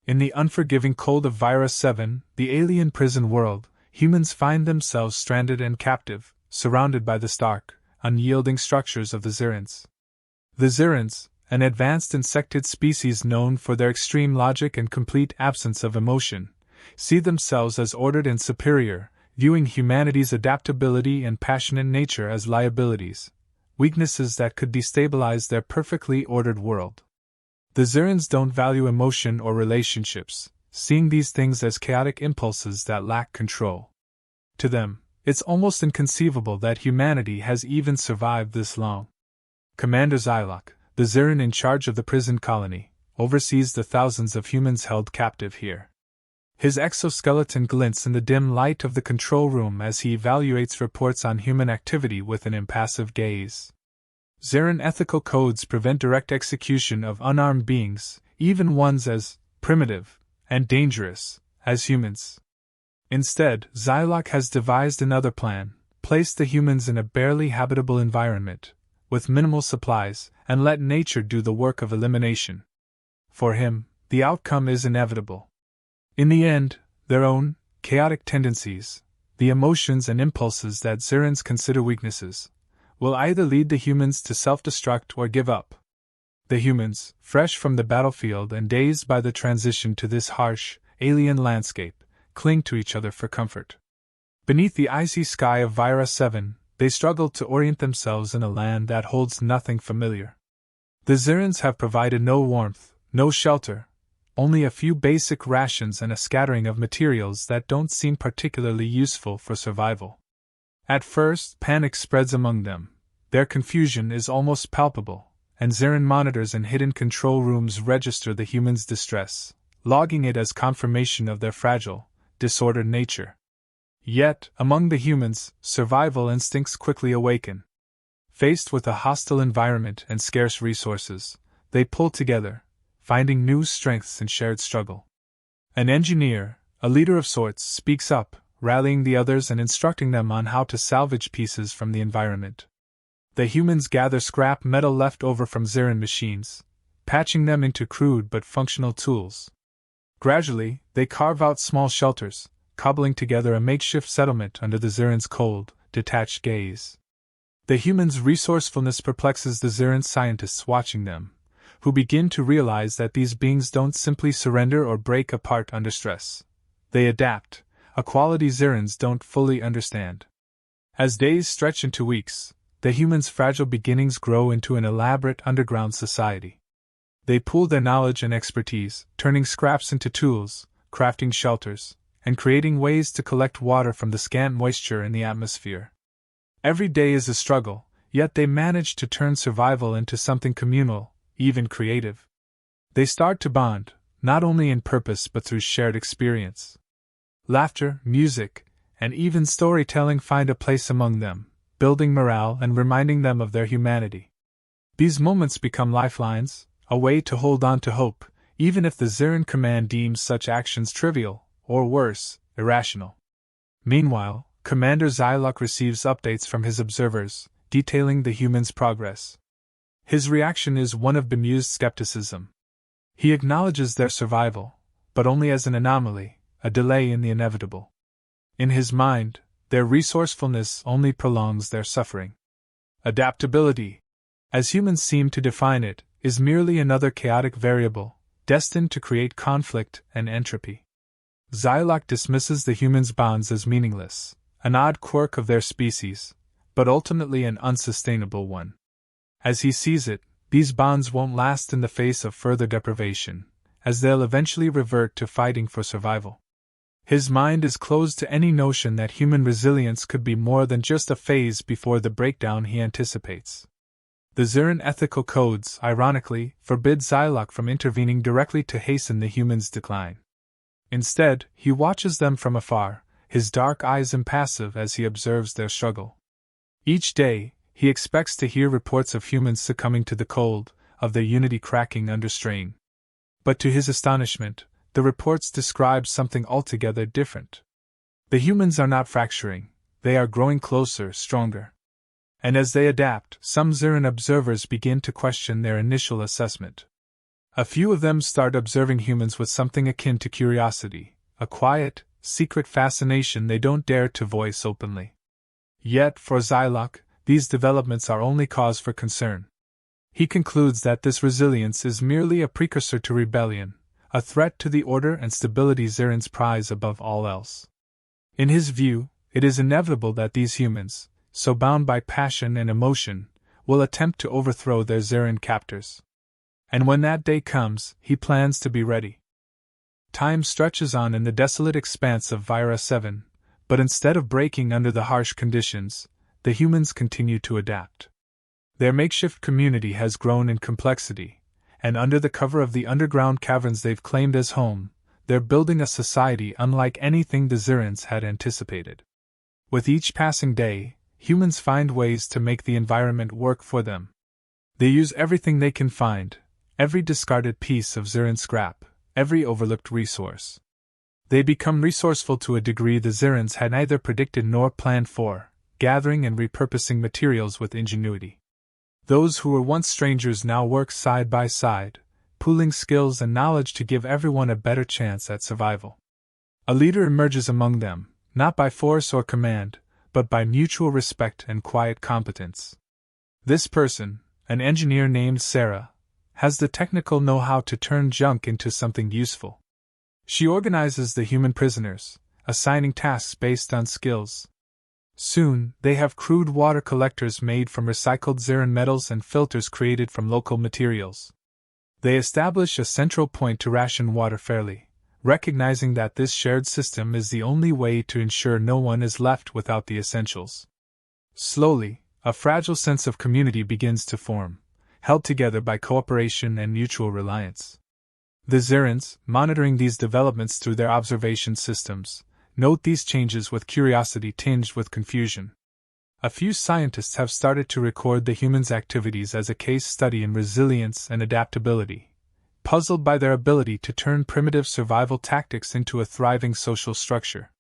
In the unforgiving cold of Vira 7, the alien prison world, humans find themselves stranded and captive, surrounded by the stark, unyielding structures of the Zerins. The Zerins, an advanced insectid species known for their extreme logic and complete absence of emotion, see themselves as ordered and superior, viewing humanity's adaptability and passionate nature as liabilities, weaknesses that could destabilize their perfectly ordered world. The Zerins don't value emotion or relationships, seeing these things as chaotic impulses that lack control. To them, it's almost inconceivable that humanity has even survived this long. Commander Xock, the Zerin in charge of the prison colony, oversees the thousands of humans held captive here. His exoskeleton glints in the dim light of the control room as he evaluates reports on human activity with an impassive gaze. Zerin ethical codes prevent direct execution of unarmed beings, even ones as primitive and dangerous as humans. Instead, Xock has devised another plan: place the humans in a barely habitable environment, with minimal supplies, and let nature do the work of elimination. For him, the outcome is inevitable. In the end, their own chaotic tendencies, the emotions and impulses that Zerins consider weaknesses, will either lead the humans to self-destruct or give up. The humans, fresh from the battlefield and dazed by the transition to this harsh, alien landscape, cling to each other for comfort. Beneath the icy sky of Vira 7, they struggle to orient themselves in a land that holds nothing familiar. The Zerins have provided no warmth, no shelter, only a few basic rations and a scattering of materials that don't seem particularly useful for survival. At first, panic spreads among them. Their confusion is almost palpable, and Zerin monitors in hidden control rooms register the humans' distress, logging it as confirmation of their fragile, disordered nature. Yet, among the humans, survival instincts quickly awaken. Faced with a hostile environment and scarce resources, they pull together, finding new strengths in shared struggle. An engineer, a leader of sorts, speaks up, rallying the others and instructing them on how to salvage pieces from the environment. The humans gather scrap metal left over from Zerin machines, patching them into crude but functional tools. Gradually, they carve out small shelters, cobbling together a makeshift settlement under the Zerin's cold, detached gaze. The humans' resourcefulness perplexes the Zerin scientists watching them, who begin to realize that these beings don't simply surrender or break apart under stress. They adapt, a quality Zerins don't fully understand. As days stretch into weeks, the humans' fragile beginnings grow into an elaborate underground society. They pool their knowledge and expertise, turning scraps into tools, crafting shelters, and creating ways to collect water from the scant moisture in the atmosphere. Every day is a struggle, yet they manage to turn survival into something communal, even creative. They start to bond, not only in purpose but through shared experience. Laughter, music, and even storytelling find a place among them, building morale and reminding them of their humanity. These moments become lifelines, a way to hold on to hope, even if the Zerin command deems such actions trivial, or worse, irrational. Meanwhile, Commander Xock receives updates from his observers, detailing the humans' progress. His reaction is one of bemused skepticism. He acknowledges their survival, but only as an anomaly, a delay in the inevitable. In his mind, their resourcefulness only prolongs their suffering. Adaptability, as humans seem to define it, is merely another chaotic variable, destined to create conflict and entropy. Xock dismisses the humans' bonds as meaningless, an odd quirk of their species, but ultimately an unsustainable one. As he sees it, these bonds won't last in the face of further deprivation, as they'll eventually revert to fighting for survival. His mind is closed to any notion that human resilience could be more than just a phase before the breakdown he anticipates. The Zerin ethical codes, ironically, forbid Xock from intervening directly to hasten the humans' decline. Instead, he watches them from afar, his dark eyes impassive as he observes their struggle. Each day, he expects to hear reports of humans succumbing to the cold, of their unity cracking under strain. But to his astonishment, the reports describe something altogether different. The humans are not fracturing, they are growing closer, stronger. And as they adapt, some Zerin observers begin to question their initial assessment. A few of them start observing humans with something akin to curiosity, a quiet, secret fascination they don't dare to voice openly. Yet, for Xock, these developments are only cause for concern. He concludes that this resilience is merely a precursor to rebellion, a threat to the order and stability Zerin's prize above all else. In his view, it is inevitable that these humans, so bound by passion and emotion, will attempt to overthrow their Zerin captors. And when that day comes, he plans to be ready. Time stretches on in the desolate expanse of Vira 7, but instead of breaking under the harsh conditions, the humans continue to adapt. Their makeshift community has grown in complexity, and under the cover of the underground caverns they've claimed as home, they're building a society unlike anything the Zerins had anticipated. With each passing day, humans find ways to make the environment work for them. They use everything they can find, every discarded piece of Zerin scrap, every overlooked resource. They become resourceful to a degree the Zerins had neither predicted nor planned for, gathering and repurposing materials with ingenuity. Those who were once strangers now work side by side, pooling skills and knowledge to give everyone a better chance at survival. A leader emerges among them, not by force or command, but by mutual respect and quiet competence. This person, an engineer named Sarah, has the technical know-how to turn junk into something useful. She organizes the human prisoners, assigning tasks based on skills. Soon, they have crude water collectors made from recycled Zerin metals and filters created from local materials. They establish a central point to ration water fairly, recognizing that this shared system is the only way to ensure no one is left without the essentials. Slowly, a fragile sense of community begins to form, held together by cooperation and mutual reliance. The Zerins, monitoring these developments through their observation systems, note these changes with curiosity tinged with confusion. A few scientists have started to record the humans' activities as a case study in resilience and adaptability, puzzled by their ability to turn primitive survival tactics into a thriving social structure.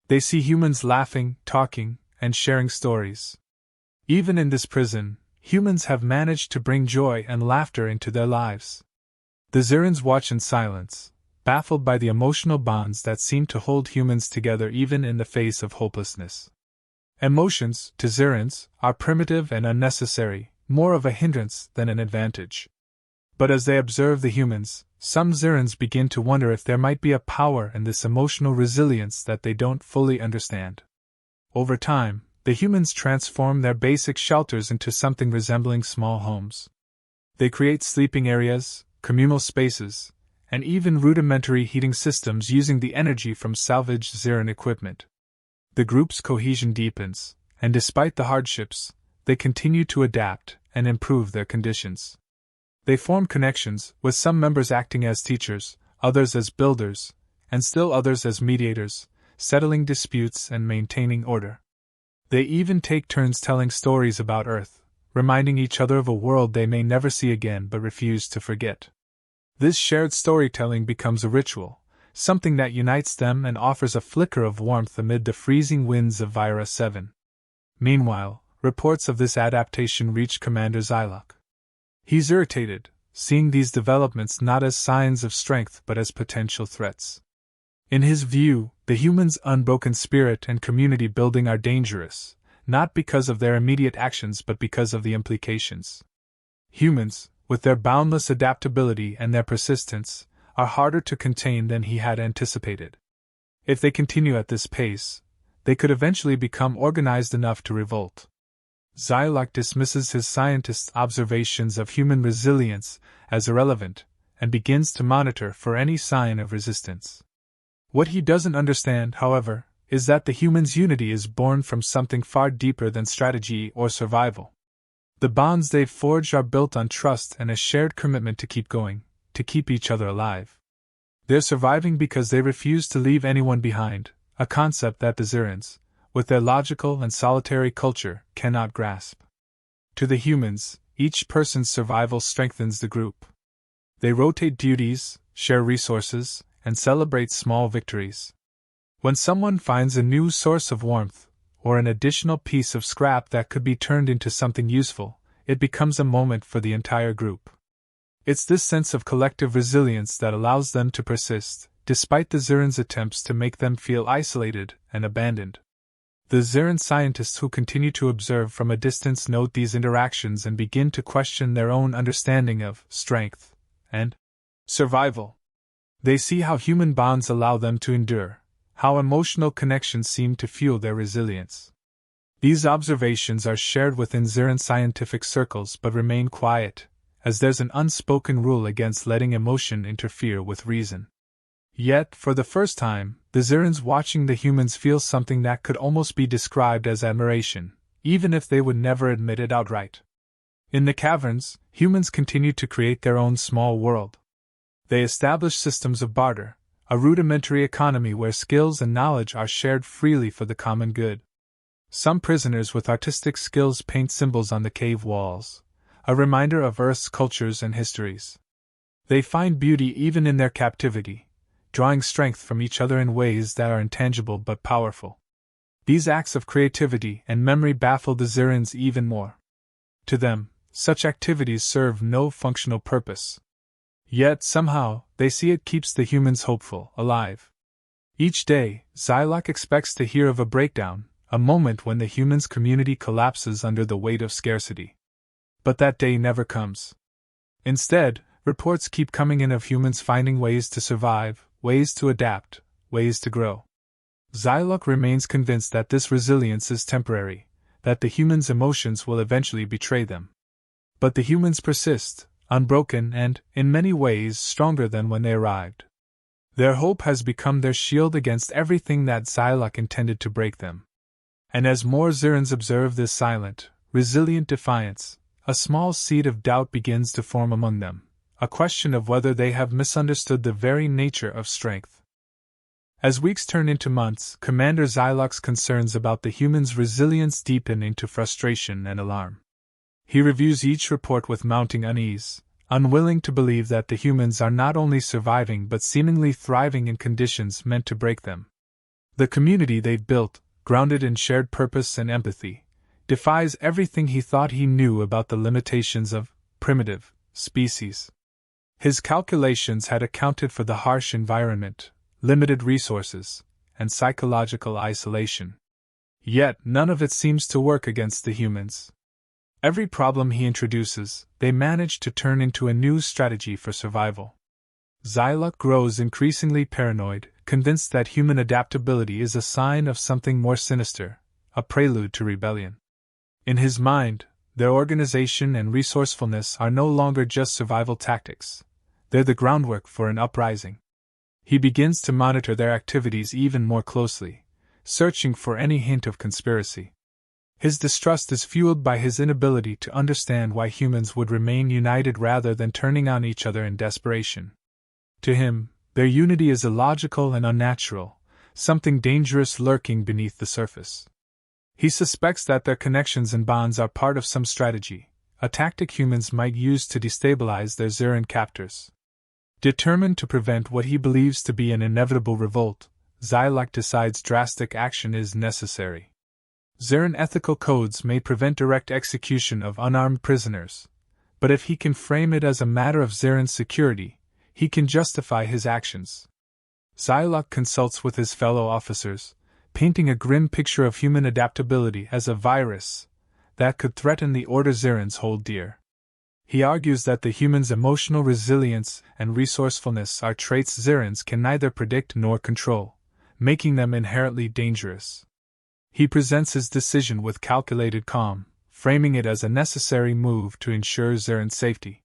They see humans laughing, talking, and sharing stories. Even in this prison, humans have managed to bring joy and laughter into their lives. The Zerins watch in silence, baffled by the emotional bonds that seem to hold humans together even in the face of hopelessness. Emotions, to Zerins, are primitive and unnecessary, more of a hindrance than an advantage. But as they observe the humans, some Zerins begin to wonder if there might be a power in this emotional resilience that they don't fully understand. Over time, the humans transform their basic shelters into something resembling small homes. They create sleeping areas, communal spaces, and even rudimentary heating systems using the energy from salvaged Zerin equipment. The group's cohesion deepens, and despite the hardships, they continue to adapt and improve their conditions. They form connections, with some members acting as teachers, others as builders, and still others as mediators, settling disputes and maintaining order. They even take turns telling stories about Earth, reminding each other of a world they may never see again but refuse to forget. This shared storytelling becomes a ritual, something that unites them and offers a flicker of warmth amid the freezing winds of Vira 7. Meanwhile, reports of this adaptation reach Commander Xock. He's irritated, seeing these developments not as signs of strength but as potential threats. In his view, the humans' unbroken spirit and community building are dangerous, not because of their immediate actions but because of the implications. Humans, with their boundless adaptability and their persistence, are harder to contain than he had anticipated. If they continue at this pace, they could eventually become organized enough to revolt. Xock dismisses his scientists' observations of human resilience as irrelevant and begins to monitor for any sign of resistance. What he doesn't understand, however, is that the humans' unity is born from something far deeper than strategy or survival. The bonds they've forged are built on trust and a shared commitment to keep going, to keep each other alive. They're surviving because they refuse to leave anyone behind, a concept that the Zerins, with their logical and solitary culture, cannot grasp. To the humans, each person's survival strengthens the group. They rotate duties, share resources, and celebrate small victories. When someone finds a new source of warmth, or an additional piece of scrap that could be turned into something useful, it becomes a moment for the entire group. It's this sense of collective resilience that allows them to persist, despite the Zerin's attempts to make them feel isolated and abandoned. The Zerin scientists who continue to observe from a distance note these interactions and begin to question their own understanding of strength and survival. They see how human bonds allow them to endure, how emotional connections seem to fuel their resilience. These observations are shared within Zerin scientific circles but remain quiet, as there's an unspoken rule against letting emotion interfere with reason. Yet, for the first time, the Zerins watching the humans feel something that could almost be described as admiration, even if they would never admit it outright. In the caverns, humans continue to create their own small world. They establish systems of barter, a rudimentary economy where skills and knowledge are shared freely for the common good. Some prisoners with artistic skills paint symbols on the cave walls, a reminder of Earth's cultures and histories. They find beauty even in their captivity, drawing strength from each other in ways that are intangible but powerful. These acts of creativity and memory baffle the Zerins even more. To them, such activities serve no functional purpose. Yet, somehow, they see it keeps the humans hopeful, alive. Each day, Xock expects to hear of a breakdown, a moment when the humans' community collapses under the weight of scarcity. But that day never comes. Instead, reports keep coming in of humans finding ways to survive, ways to adapt, ways to grow. Xock remains convinced that this resilience is temporary, that the humans' emotions will eventually betray them. But the humans persist, unbroken and, in many ways, stronger than when they arrived. Their hope has become their shield against everything that Xock intended to break them. And as more Zerins observe this silent, resilient defiance, a small seed of doubt begins to form among them, a question of whether they have misunderstood the very nature of strength. As weeks turn into months, Commander Xock's concerns about the humans' resilience deepen into frustration and alarm. He reviews each report with mounting unease, unwilling to believe that the humans are not only surviving but seemingly thriving in conditions meant to break them. The community they've built, grounded in shared purpose and empathy, defies everything he thought he knew about the limitations of primitive species. His calculations had accounted for the harsh environment, limited resources, and psychological isolation. Yet none of it seems to work against the humans. Every problem he introduces, they manage to turn into a new strategy for survival. Xock grows increasingly paranoid, convinced that human adaptability is a sign of something more sinister, a prelude to rebellion. In his mind, their organization and resourcefulness are no longer just survival tactics. They're the groundwork for an uprising. He begins to monitor their activities even more closely, searching for any hint of conspiracy. His distrust is fueled by his inability to understand why humans would remain united rather than turning on each other in desperation. To him, their unity is illogical and unnatural, something dangerous lurking beneath the surface. He suspects that their connections and bonds are part of some strategy, a tactic humans might use to destabilize their Zerin captors. Determined to prevent what he believes to be an inevitable revolt, Xock decides drastic action is necessary. Zerin ethical codes may prevent direct execution of unarmed prisoners, but if he can frame it as a matter of Zerin security, he can justify his actions. Xock consults with his fellow officers, painting a grim picture of human adaptability as a virus that could threaten the order Zerins hold dear. He argues that the humans' emotional resilience and resourcefulness are traits Zerins can neither predict nor control, making them inherently dangerous. He presents his decision with calculated calm, framing it as a necessary move to ensure Zerin's safety.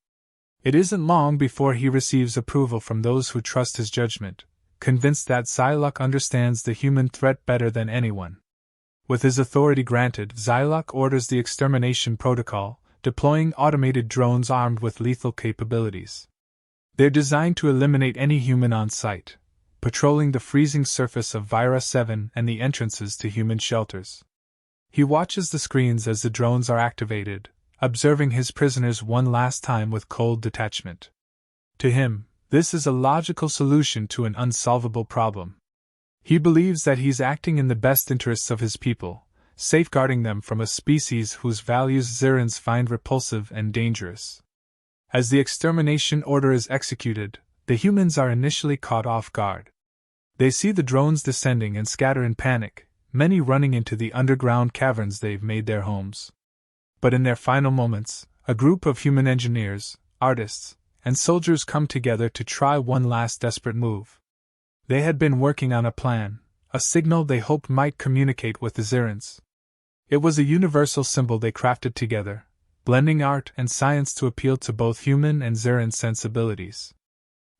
It isn't long before he receives approval from those who trust his judgment, convinced that Xock understands the human threat better than anyone. With his authority granted, Xock orders the extermination protocol, deploying automated drones armed with lethal capabilities. They're designed to eliminate any human on sight, patrolling the freezing surface of Vira 7 and the entrances to human shelters. He watches the screens as the drones are activated, observing his prisoners one last time with cold detachment. To him, this is a logical solution to an unsolvable problem. He believes that he's acting in the best interests of his people, safeguarding them from a species whose values Zerins find repulsive and dangerous. As the extermination order is executed, the humans are initially caught off guard. They see the drones descending and scatter in panic, many running into the underground caverns they've made their homes. But in their final moments, a group of human engineers, artists, and soldiers come together to try one last desperate move. They had been working on a plan, a signal they hoped might communicate with the Zerins. It was a universal symbol they crafted together, blending art and science to appeal to both human and Zerin sensibilities.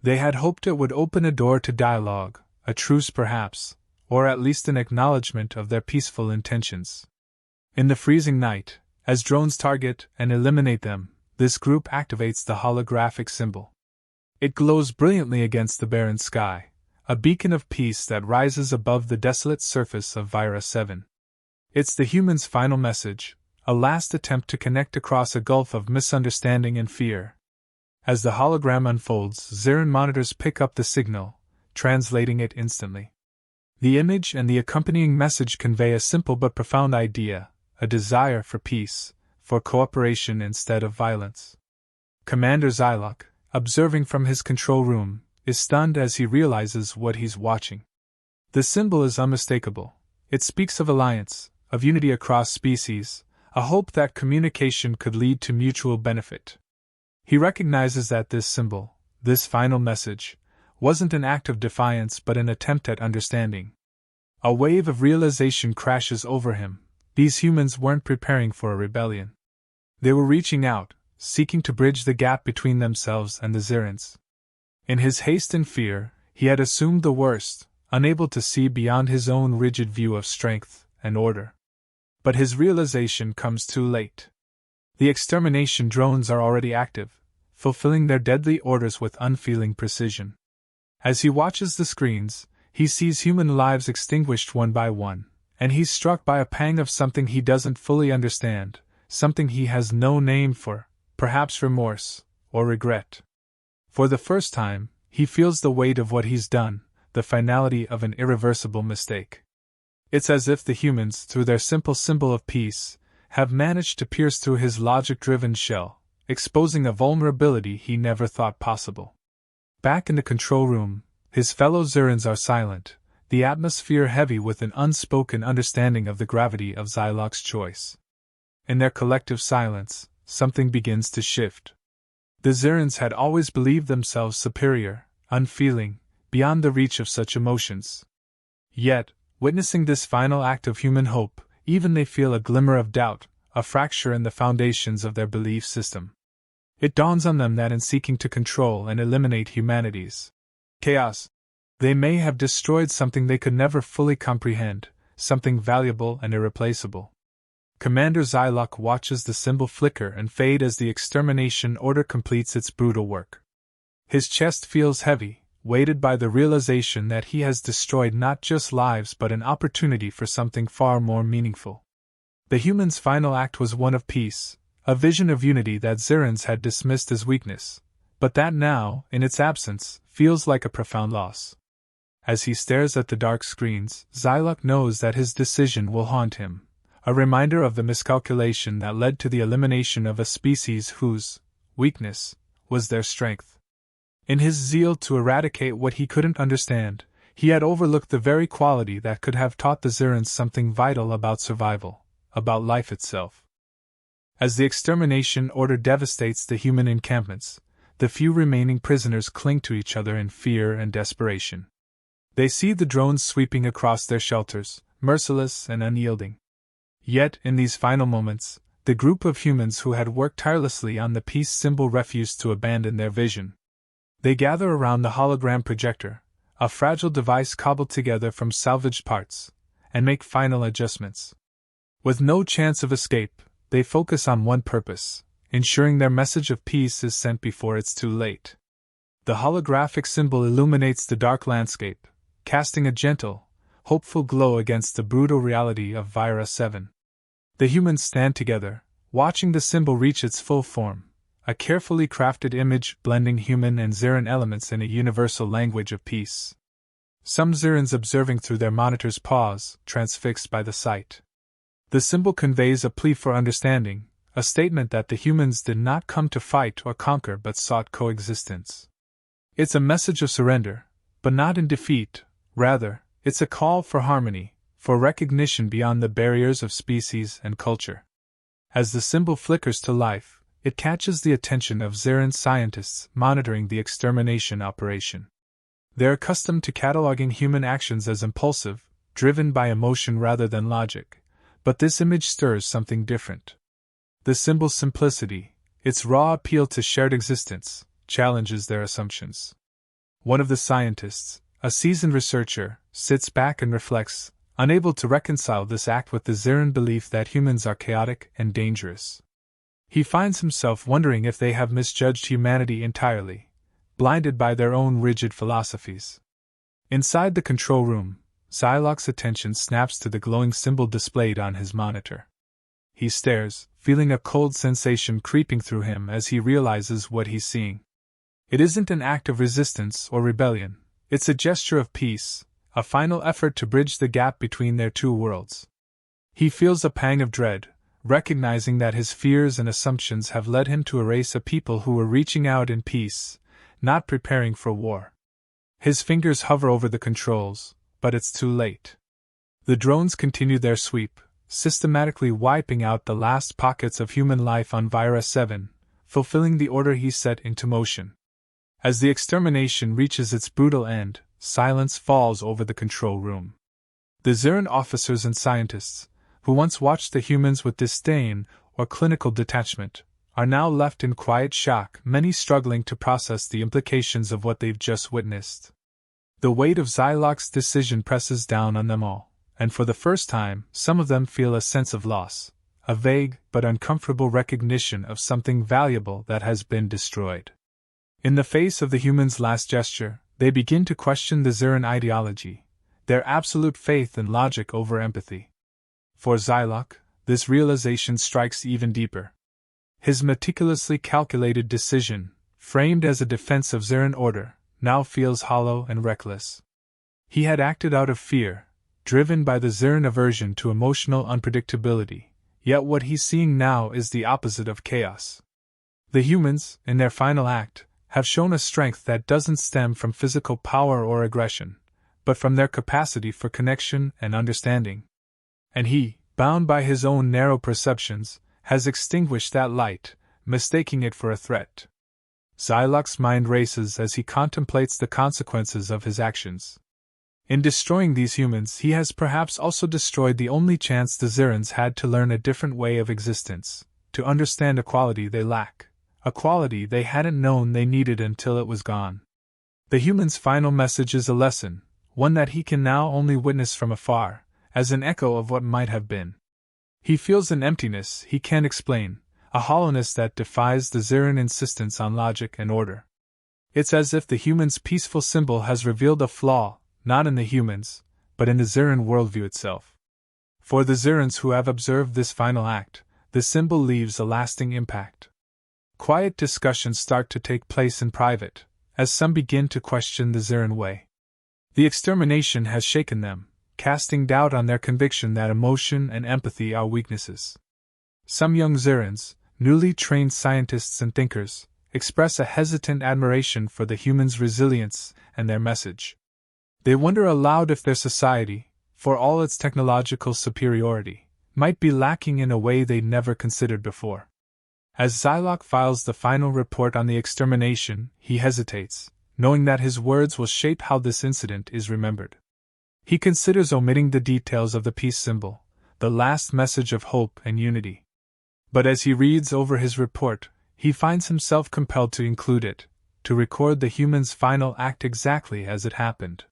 They had hoped it would open a door to dialogue, a truce perhaps, or at least an acknowledgement of their peaceful intentions. In the freezing night, as drones target and eliminate them, this group activates the holographic symbol. It glows brilliantly against the barren sky, a beacon of peace that rises above the desolate surface of Vira 7. It's the human's final message, a last attempt to connect across a gulf of misunderstanding and fear. As the hologram unfolds, Zerin monitors pick up the signal, translating it instantly. The image and the accompanying message convey a simple but profound idea, a desire for peace, for cooperation instead of violence. Commander Xock, observing from his control room, is stunned as he realizes what he's watching. The symbol is unmistakable. It speaks of alliance, of unity across species, a hope that communication could lead to mutual benefit. He recognizes that this symbol, this final message, wasn't an act of defiance but an attempt at understanding. A wave of realization crashes over him. These humans weren't preparing for a rebellion. They were reaching out, seeking to bridge the gap between themselves and the Zerins. In his haste and fear, he had assumed the worst, unable to see beyond his own rigid view of strength and order. But his realization comes too late. The extermination drones are already active, fulfilling their deadly orders with unfeeling precision. As he watches the screens, he sees human lives extinguished one by one, and he's struck by a pang of something he doesn't fully understand, something he has no name for, perhaps remorse, or regret. For the first time, he feels the weight of what he's done, the finality of an irreversible mistake. It's as if the humans, through their simple symbol of peace, have managed to pierce through his logic-driven shell, exposing a vulnerability he never thought possible. Back in the control room, his fellow Zerins are silent, the atmosphere heavy with an unspoken understanding of the gravity of Xock's choice. In their collective silence, something begins to shift. The Zerins had always believed themselves superior, unfeeling, beyond the reach of such emotions. Yet, witnessing this final act of human hope, even they feel a glimmer of doubt, a fracture in the foundations of their belief system. It dawns on them that in seeking to control and eliminate humanity's chaos, they may have destroyed something they could never fully comprehend, something valuable and irreplaceable. Commander Xock watches the symbol flicker and fade as the extermination order completes its brutal work. His chest feels heavy, weighted by the realization that he has destroyed not just lives but an opportunity for something far more meaningful. The human's final act was one of peace, a vision of unity that Zerins had dismissed as weakness, but that now, in its absence, feels like a profound loss. As he stares at the dark screens, Xock knows that his decision will haunt him, a reminder of the miscalculation that led to the elimination of a species whose weakness was their strength. In his zeal to eradicate what he couldn't understand, he had overlooked the very quality that could have taught the Zerins something vital about survival, about life itself. As the extermination order devastates the human encampments, the few remaining prisoners cling to each other in fear and desperation. They see the drones sweeping across their shelters, merciless and unyielding. Yet, in these final moments, the group of humans who had worked tirelessly on the peace symbol refused to abandon their vision. They gather around the hologram projector, a fragile device cobbled together from salvaged parts, and make final adjustments. With no chance of escape, they focus on one purpose: ensuring their message of peace is sent before it's too late. The holographic symbol illuminates the dark landscape, casting a gentle, hopeful glow against the brutal reality of Vira 7. The humans stand together, watching the symbol reach its full form, a carefully crafted image blending human and Zerin elements in a universal language of peace. Some Zerins observing through their monitors pause, transfixed by the sight. The symbol conveys a plea for understanding, a statement that the humans did not come to fight or conquer but sought coexistence. It's a message of surrender, but not in defeat, rather, it's a call for harmony, for recognition beyond the barriers of species and culture. As the symbol flickers to life, it catches the attention of Zerin scientists monitoring the extermination operation. They're accustomed to cataloging human actions as impulsive, driven by emotion rather than logic, but this image stirs something different. The symbol's simplicity, its raw appeal to shared existence, challenges their assumptions. One of the scientists, a seasoned researcher, sits back and reflects, unable to reconcile this act with the Zerin belief that humans are chaotic and dangerous. He finds himself wondering if they have misjudged humanity entirely, blinded by their own rigid philosophies. Inside the control room, Xock's attention snaps to the glowing symbol displayed on his monitor. He stares, feeling a cold sensation creeping through him as he realizes what he's seeing. It isn't an act of resistance or rebellion, it's a gesture of peace, a final effort to bridge the gap between their two worlds. He feels a pang of dread, recognizing that his fears and assumptions have led him to erase a people who were reaching out in peace, not preparing for war. His fingers hover over the controls, but it's too late. The drones continue their sweep, systematically wiping out the last pockets of human life on Vira 7, fulfilling the order he set into motion. As the extermination reaches its brutal end, silence falls over the control room. The Zerin officers and scientists, who once watched the humans with disdain or clinical detachment, are now left in quiet shock, many struggling to process the implications of what they've just witnessed. The weight of Xock's decision presses down on them all, and for the first time, some of them feel a sense of loss, a vague but uncomfortable recognition of something valuable that has been destroyed. In the face of the humans' last gesture, they begin to question the Zerin ideology, their absolute faith in logic over empathy. For Xock, this realization strikes even deeper. His meticulously calculated decision, framed as a defense of Zerin order, now feels hollow and reckless. He had acted out of fear, driven by the Zerin aversion to emotional unpredictability, yet what he's seeing now is the opposite of chaos. The humans, in their final act, have shown a strength that doesn't stem from physical power or aggression, but from their capacity for connection and understanding. And he, bound by his own narrow perceptions, has extinguished that light, mistaking it for a threat. Xock's mind races as he contemplates the consequences of his actions. In destroying these humans, he has perhaps also destroyed the only chance the Zerins had to learn a different way of existence, to understand a quality they lack, a quality they hadn't known they needed until it was gone. The human's final message is a lesson, one that he can now only witness from afar, as an echo of what might have been. He feels an emptiness he can't explain, a hollowness that defies the Zerin insistence on logic and order. It's as if the human's peaceful symbol has revealed a flaw, not in the humans, but in the Zerin worldview itself. For the Zerins who have observed this final act, the symbol leaves a lasting impact. Quiet discussions start to take place in private, as some begin to question the Zerin way. The extermination has shaken them, casting doubt on their conviction that emotion and empathy are weaknesses. Some young Zerins, newly trained scientists and thinkers, express a hesitant admiration for the humans' resilience and their message. They wonder aloud if their society, for all its technological superiority, might be lacking in a way they'd never considered before. As Xock files the final report on the extermination, he hesitates, knowing that his words will shape how this incident is remembered. He considers omitting the details of the peace symbol, the last message of hope and unity. But as he reads over his report, he finds himself compelled to include it, to record the human's final act exactly as it happened.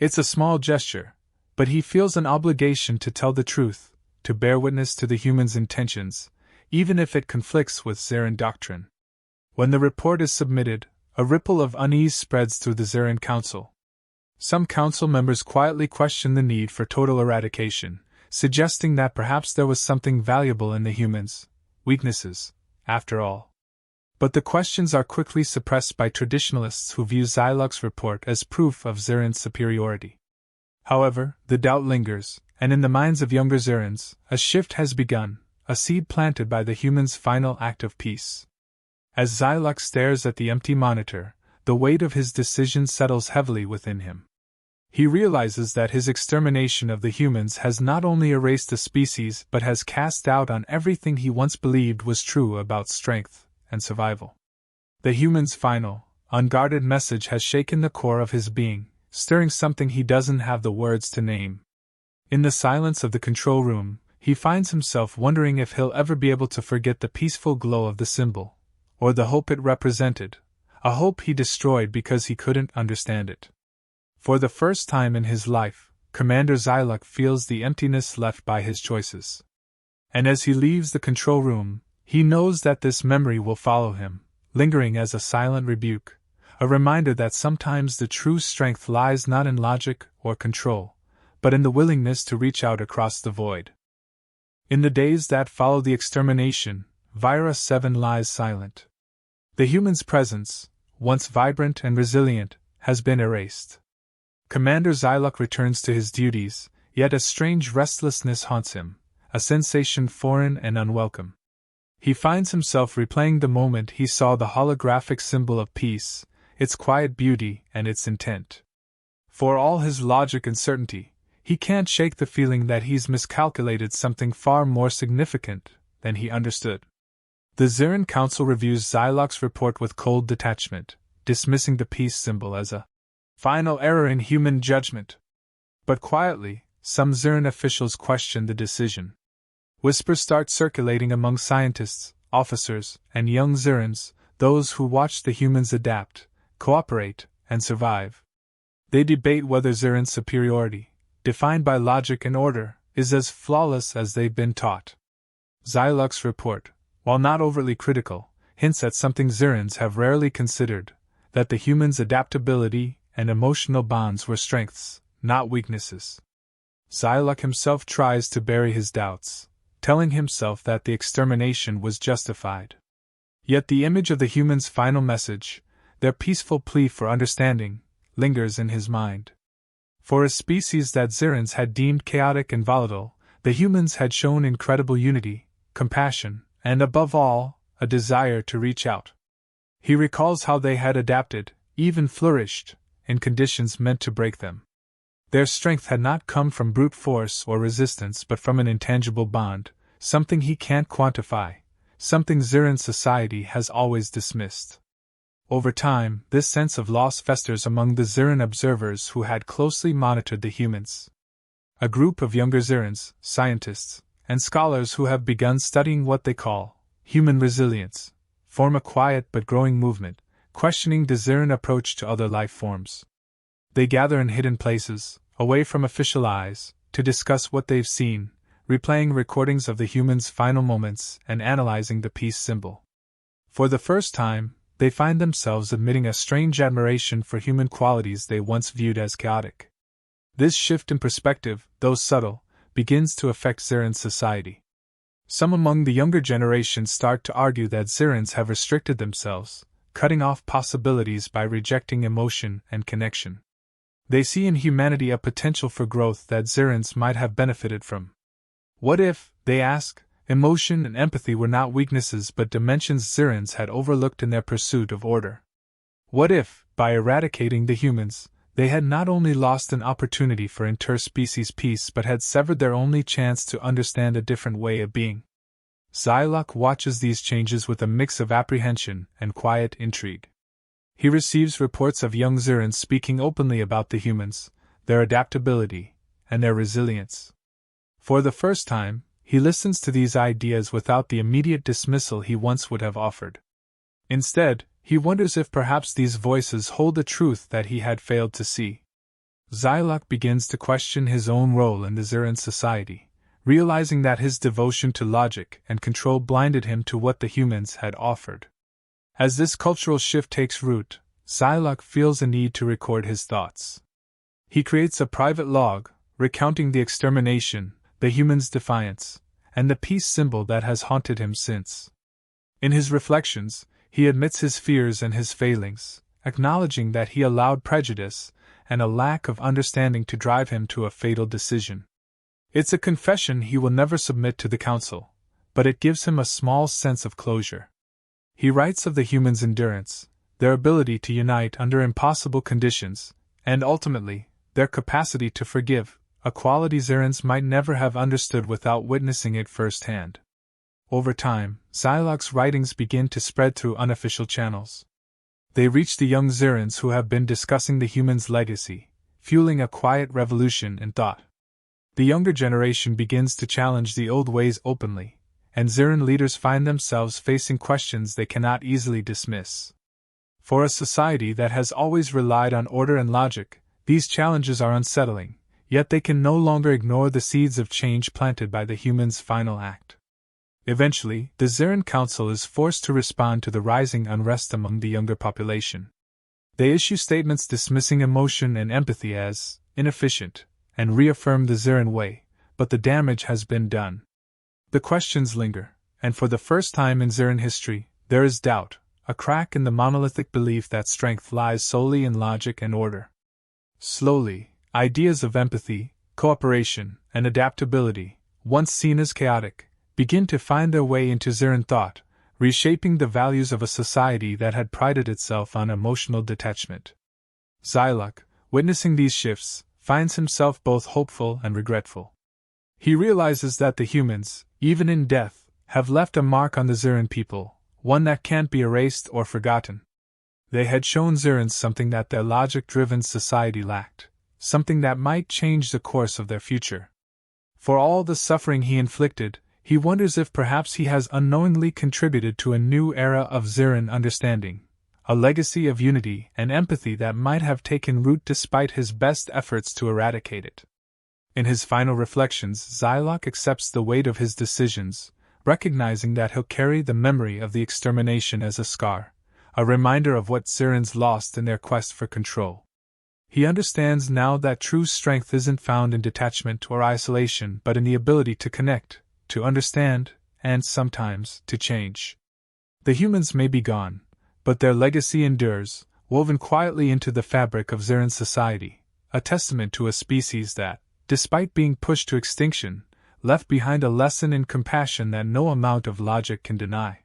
It's a small gesture, but he feels an obligation to tell the truth, to bear witness to the human's intentions, even if it conflicts with Zerin doctrine. When the report is submitted, a ripple of unease spreads through the Zerin Council. Some council members quietly question the need for total eradication, suggesting that perhaps there was something valuable in the humans' weaknesses, after all. But the questions are quickly suppressed by traditionalists who view Xock's report as proof of Zerin's superiority. However, the doubt lingers, and in the minds of younger Zerins, a shift has begun, a seed planted by the human's final act of peace. As Xock stares at the empty monitor, the weight of his decision settles heavily within him. He realizes that his extermination of the humans has not only erased the species but has cast doubt on everything he once believed was true about strength and survival. The human's final, unguarded message has shaken the core of his being, stirring something he doesn't have the words to name. In the silence of the control room, he finds himself wondering if he'll ever be able to forget the peaceful glow of the symbol, or the hope it represented, a hope he destroyed because he couldn't understand it. For the first time in his life, Commander Xock feels the emptiness left by his choices. And as he leaves the control room, he knows that this memory will follow him, lingering as a silent rebuke, a reminder that sometimes the true strength lies not in logic or control, but in the willingness to reach out across the void. In the days that follow the extermination, Virus 7 lies silent. The human's presence, once vibrant and resilient, has been erased. Commander Xock returns to his duties, yet a strange restlessness haunts him, a sensation foreign and unwelcome. He finds himself replaying the moment he saw the holographic symbol of peace, its quiet beauty and its intent. For all his logic and certainty, he can't shake the feeling that he's miscalculated something far more significant than he understood. The Zerin Council reviews Xock's report with cold detachment, dismissing the peace symbol as a final error in human judgment. But quietly, some Zerin officials question the decision. Whispers start circulating among scientists, officers, and young Zerins, those who watch the humans adapt, cooperate, and survive. They debate whether Zerin's superiority, defined by logic and order, is as flawless as they've been taught. Xock's report, while not overtly critical, hints at something Zerins have rarely considered, that the humans' adaptability and emotional bonds were strengths, not weaknesses. Xock himself tries to bury his doubts, telling himself that the extermination was justified. Yet the image of the humans' final message, their peaceful plea for understanding, lingers in his mind. For a species that Zerins had deemed chaotic and volatile, the humans had shown incredible unity, compassion, and above all, a desire to reach out. He recalls how they had adapted, even flourished, in conditions meant to break them. Their strength had not come from brute force or resistance but from an intangible bond, something he can't quantify, something Zerin society has always dismissed. Over time, this sense of loss festers among the Zerin observers who had closely monitored the humans. A group of younger Zerins, scientists, and scholars who have begun studying what they call human resilience, form a quiet but growing movement, questioning the Zerin approach to other life forms. They gather in hidden places, away from official eyes, to discuss what they've seen, replaying recordings of the humans' final moments and analyzing the peace symbol. For the first time, they find themselves admitting a strange admiration for human qualities they once viewed as chaotic. This shift in perspective, though subtle, begins to affect Zerin society. Some among the younger generation start to argue that Zerins have restricted themselves, cutting off possibilities by rejecting emotion and connection. They see in humanity a potential for growth that Zerins might have benefited from. What if, they ask, emotion and empathy were not weaknesses but dimensions Zerins had overlooked in their pursuit of order? What if, by eradicating the humans, they had not only lost an opportunity for interspecies peace but had severed their only chance to understand a different way of being? Xock watches these changes with a mix of apprehension and quiet intrigue. He receives reports of young Zerins speaking openly about the humans, their adaptability, and their resilience. For the first time, he listens to these ideas without the immediate dismissal he once would have offered. Instead, he wonders if perhaps these voices hold a truth that he had failed to see. Xock begins to question his own role in the Zerin society, realizing that his devotion to logic and control blinded him to what the humans had offered. As this cultural shift takes root, Xock feels a need to record his thoughts. He creates a private log, recounting the extermination, the humans' defiance, and the peace symbol that has haunted him since. In his reflections, he admits his fears and his failings, acknowledging that he allowed prejudice and a lack of understanding to drive him to a fatal decision. It's a confession he will never submit to the council, but it gives him a small sense of closure. He writes of the humans' endurance, their ability to unite under impossible conditions, and ultimately, their capacity to forgive, a quality Zerins might never have understood without witnessing it firsthand. Over time, Xock's writings begin to spread through unofficial channels. They reach the young Zerins who have been discussing the humans' legacy, fueling a quiet revolution in thought. The younger generation begins to challenge the old ways openly, and Zerin leaders find themselves facing questions they cannot easily dismiss. For a society that has always relied on order and logic, these challenges are unsettling, yet they can no longer ignore the seeds of change planted by the humans' final act. Eventually, the Zerin Council is forced to respond to the rising unrest among the younger population. They issue statements dismissing emotion and empathy as inefficient, and reaffirm the Zerin way, but the damage has been done. The questions linger, and for the first time in Zerin history, there is doubt, a crack in the monolithic belief that strength lies solely in logic and order. Slowly, ideas of empathy, cooperation, and adaptability, once seen as chaotic, begin to find their way into Zerin thought, reshaping the values of a society that had prided itself on emotional detachment. Xock, witnessing these shifts, finds himself both hopeful and regretful. He realizes that the humans, even in death, have left a mark on the Zerin people, one that can't be erased or forgotten. They had shown Zerins something that their logic-driven society lacked, something that might change the course of their future. For all the suffering he inflicted, he wonders if perhaps he has unknowingly contributed to a new era of Zerin understanding, a legacy of unity and empathy that might have taken root despite his best efforts to eradicate it. In his final reflections, Xock accepts the weight of his decisions, recognizing that he'll carry the memory of the extermination as a scar, a reminder of what Zerins lost in their quest for control. He understands now that true strength isn't found in detachment or isolation but in the ability to connect, to understand, and sometimes to change. The humans may be gone, but their legacy endures, woven quietly into the fabric of Zerin society, a testament to a species that, despite being pushed to extinction, left behind a lesson in compassion that no amount of logic can deny.